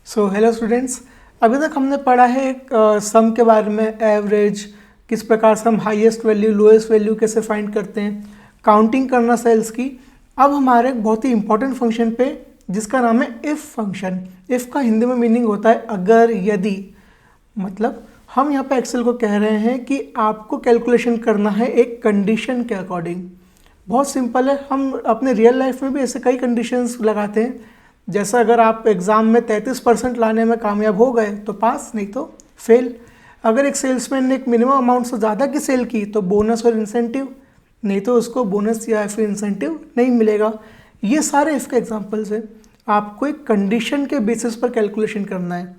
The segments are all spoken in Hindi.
हेलो स्टूडेंट्स, अभी तक हमने पढ़ा है सम के बारे में, एवरेज, किस प्रकार से हम हाईएस्ट वैल्यू लोएस्ट वैल्यू कैसे फाइंड करते हैं, काउंटिंग करना सेल्स की। अब हमारे एक बहुत ही इंपॉर्टेंट फंक्शन पे जिसका नाम है इफ़ फंक्शन। इफ़ का हिंदी में मीनिंग होता है अगर, यदि। मतलब हम यहाँ पे एक्सेल को कह रहे हैं कि आपको कैलकुलेशन करना है एक कंडीशन के अकॉर्डिंग। बहुत सिंपल है, हम अपने रियल लाइफ में भी ऐसे कई कंडीशंस लगाते हैं। जैसा अगर आप एग्ज़ाम में 33% लाने में कामयाब हो गए तो पास, नहीं तो फेल। अगर एक सेल्समैन ने एक मिनिमम अमाउंट से ज़्यादा की सेल की तो बोनस और इंसेंटिव, नहीं तो उसको बोनस या फिर इंसेंटिव नहीं मिलेगा। ये सारे इसके एग्जांपल्स हैं। आपको एक कंडीशन के बेसिस पर कैलकुलेशन करना है।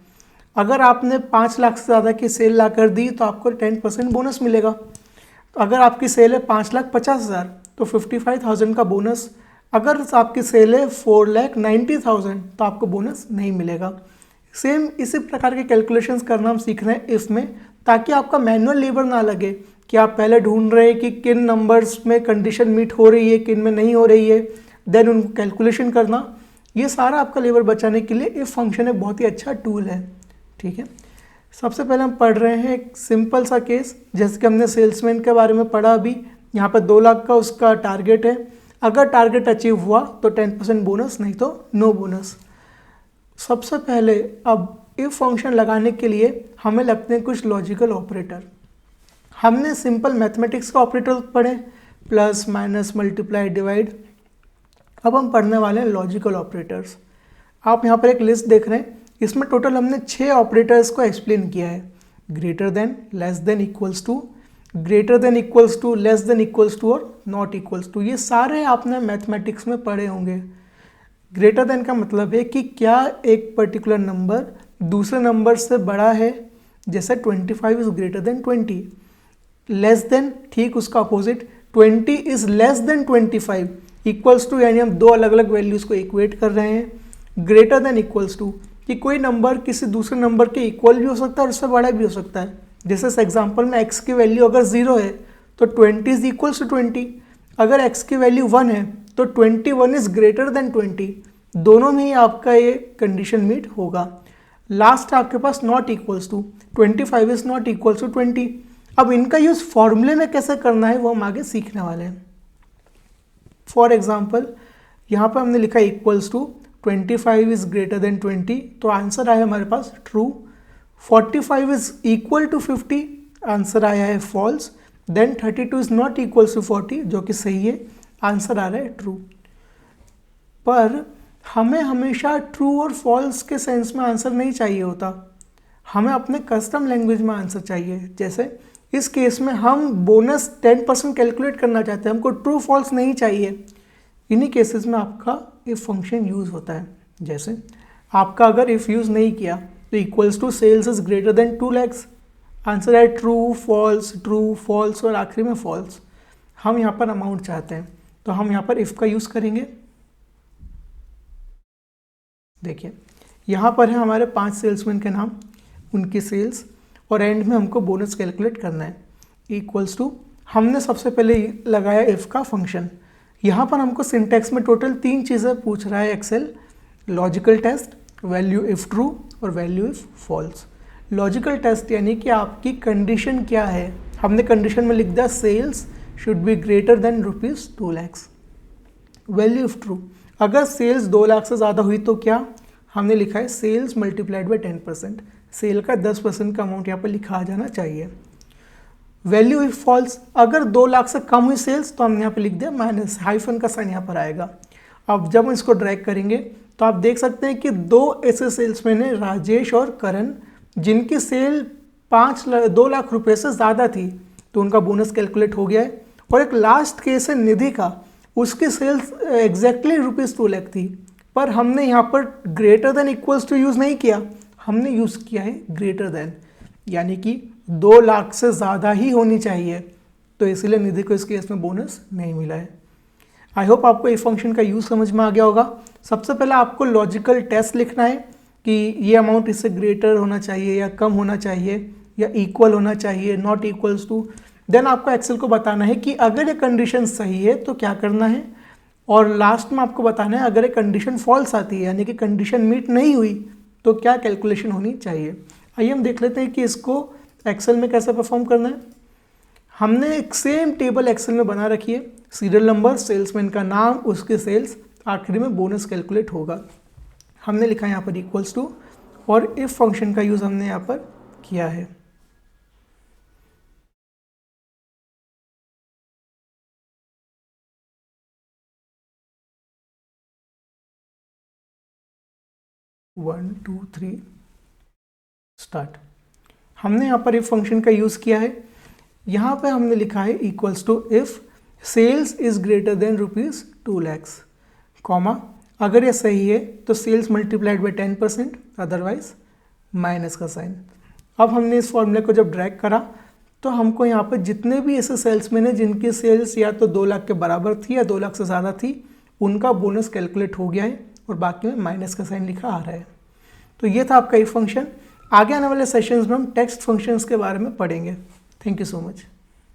अगर आपने 5 लाख से ज़्यादा की सेल ला कर दी तो आपको 10% बोनस मिलेगा। तो अगर आपकी सेल है 5,50,000 तो 55,000 का बोनस। अगर आपकी सेल है 4,90,000 तो आपको बोनस नहीं मिलेगा। सेम इसी प्रकार के कैलकुलेशंस करना हम सीख रहे हैं इफ़ में, ताकि आपका मैनुअल लेबर ना लगे कि आप पहले ढूंढ रहे हैं कि किन नंबर्स में कंडीशन मीट हो रही है, किन में नहीं हो रही है, देन उनको कैलकुलेशन करना। ये सारा आपका लेबर बचाने के लिए इफ़ फंक्शन एक बहुत ही अच्छा टूल है। ठीक है, सबसे पहले हम पढ़ रहे हैं एक सिंपल सा केस, जैसे कि हमने सेल्समैन के बारे में पढ़ा अभी। यहाँ पर 2 लाख का उसका टारगेट है। अगर टारगेट अचीव हुआ तो 10% बोनस, नहीं तो नो बोनस। सबसे पहले अब इफ फंक्शन लगाने के लिए हमें लगते हैं कुछ लॉजिकल ऑपरेटर। हमने सिंपल मैथमेटिक्स का ऑपरेटर पढ़े, प्लस माइनस मल्टीप्लाई डिवाइड। अब हम पढ़ने वाले हैं लॉजिकल ऑपरेटर्स। आप यहाँ पर एक लिस्ट देख रहे हैं, इसमें टोटल हमने 6 ऑपरेटर्स को एक्सप्लेन किया है। Greater than, less than, equals to, greater than equals to, less than equals to और नॉट इक्वल्स टू। ये सारे आपने मैथमेटिक्स में पढ़े होंगे। ग्रेटर देन का मतलब है कि क्या एक पर्टिकुलर नंबर दूसरे नंबर से बड़ा है, जैसे 25 is greater than 20। Less than, ठीक उसका opposite, 20 is less than 25। Equals to यानी हम दो अलग अलग वैल्यूज को इक्वेट कर रहे हैं। ग्रेटर देन इक्वल्स टू कि कोई नंबर किसी दूसरे नंबर के इक्वल भी हो सकता है और उससे बड़ा भी हो सकता है। जैसे इस एग्जाम्पल में x की वैल्यू अगर 0 है तो 20 इज इक्वल्स टू 20। अगर x की वैल्यू 1 है तो 21 इज ग्रेटर देन 20। दोनों में ही आपका ये कंडीशन मीट होगा। लास्ट आपके पास not equals to, 25 is not equals to 20। अब इनका यूज फॉर्मूले में कैसे करना है वो हम आगे सीखने वाले हैं। फॉर एग्जाम्पल यहाँ पर हमने लिखा equals to 25 is greater than 20, तो आंसर आया हमारे पास true. 45 is equal to 50, answer आया है false. Then 32 is not equal to 40, जो कि सही है, आंसर आ रहा है ट्रू। पर हमें हमेशा ट्रू और फॉल्स के सेंस में आंसर नहीं चाहिए होता, हमें अपने कस्टम लैंग्वेज में आंसर चाहिए। जैसे इस केस में हम बोनस 10% कैलकुलेट करना चाहते हैं, हमको ट्रू फॉल्स नहीं चाहिए। इन्हीं केसेस में आपका इफ फंक्शन यूज़ होता है। जैसे आपका अगर इफ यूज़ नहीं किया तो equals to sales is greater than 2 lakhs, answer है ट्रू फॉल्स और आखिरी में फॉल्स। हम यहाँ पर अमाउंट चाहते हैं तो हम यहाँ पर इफ़ का यूज़ करेंगे। देखिए यहाँ पर है हमारे 5 सेल्समैन के नाम, उनकी सेल्स, और एंड में हमको बोनस कैलकुलेट करना है। इक्वल्स टू, हमने सबसे पहले लगाया इफ़ का फंक्शन। यहाँ पर हमको सिंटैक्स में टोटल 3 चीज़ें पूछ रहा है Excel, logical test, value if true और value if false. Logical test यानी कि आपकी कंडीशन क्या है। हमने कंडीशन में लिख दिया sales should be greater than ₹2 lakhs। Value if true, अगर सेल्स 2 लाख से ज़्यादा हुई तो क्या, हमने लिखा है सेल्स मल्टीप्लाइड बाई 10%। सेल का 10% का अमाउंट यहाँ पर लिखा आ जाना चाहिए। वैल्यू इफ फॉल्स, अगर 2 लाख से कम हुई सेल्स तो हमने यहाँ पे लिख दिया माइनस, हाइफन का साइन यहाँ पर आएगा। अब जब हम इसको ड्रैग करेंगे तो आप देख सकते हैं कि 2 ऐसे सेल्समैन हैं, राजेश और करण, जिनकी सेल 2 लाख रुपए से ज़्यादा थी, तो उनका बोनस कैलकुलेट हो गया है। और एक लास्ट केस है निधि का, उसकी सेल्स एग्जैक्टली ₹2 लाख थी, पर हमने यहाँ पर greater than equals to use नहीं किया, हमने यूज़ किया है ग्रेटर देन, यानी कि 2 लाख से ज़्यादा ही होनी चाहिए, तो इसलिए निधि को इस केस में बोनस नहीं मिला है। आई होप आपको इस फंक्शन का यूज़ समझ में आ गया होगा। सबसे पहले आपको लॉजिकल टेस्ट लिखना है कि ये अमाउंट इससे ग्रेटर होना चाहिए या कम होना चाहिए या इक्वल होना चाहिए, नॉट इक्वल्स टू। देन आपको एक्सेल को बताना है कि अगर ये कंडीशन सही है तो क्या करना है, और लास्ट में आपको बताना है अगर ये कंडीशन फॉल्स आती है यानी कि कंडीशन मीट नहीं हुई तो क्या कैलकुलेशन होनी चाहिए। आइए हम देख लेते हैं कि इसको एक्सेल में कैसे परफॉर्म करना है। हमने एक सेम टेबल एक्सेल में बना रखी है, सीरियल नंबर, सेल्समैन का नाम, उसके सेल्स, आखिरी में बोनस कैलकुलेट होगा। हमने लिखा है यहाँ पर इक्वल्स टू और इफ फंक्शन का यूज़ हमने यहाँ पर किया है। One two three start. हमने यहाँ पर इफ फंक्शन का यूज़ किया है। यहाँ पे हमने लिखा है equals to if sales is greater than ₹2 lakhs, comma अगर ये सही है तो sales multiplied by 10%, otherwise minus का साइन। अब हमने इस फॉर्मूले को जब ड्रैग करा तो हमको यहाँ पर जितने भी ऐसे सेल्समैन हैं जिनकी सेल्स या तो 2 लाख के बराबर थी या 2 लाख से ज़्यादा थी, उनका बोनस कैलकुलेट हो गया है और बाकी में माइनस का साइन लिखा आ रहा है। तो ये था आपका इफ फंक्शन। आगे आने वाले सेशंस में हम टेक्स्ट फंक्शंस के बारे में पढ़ेंगे। Thank you so much.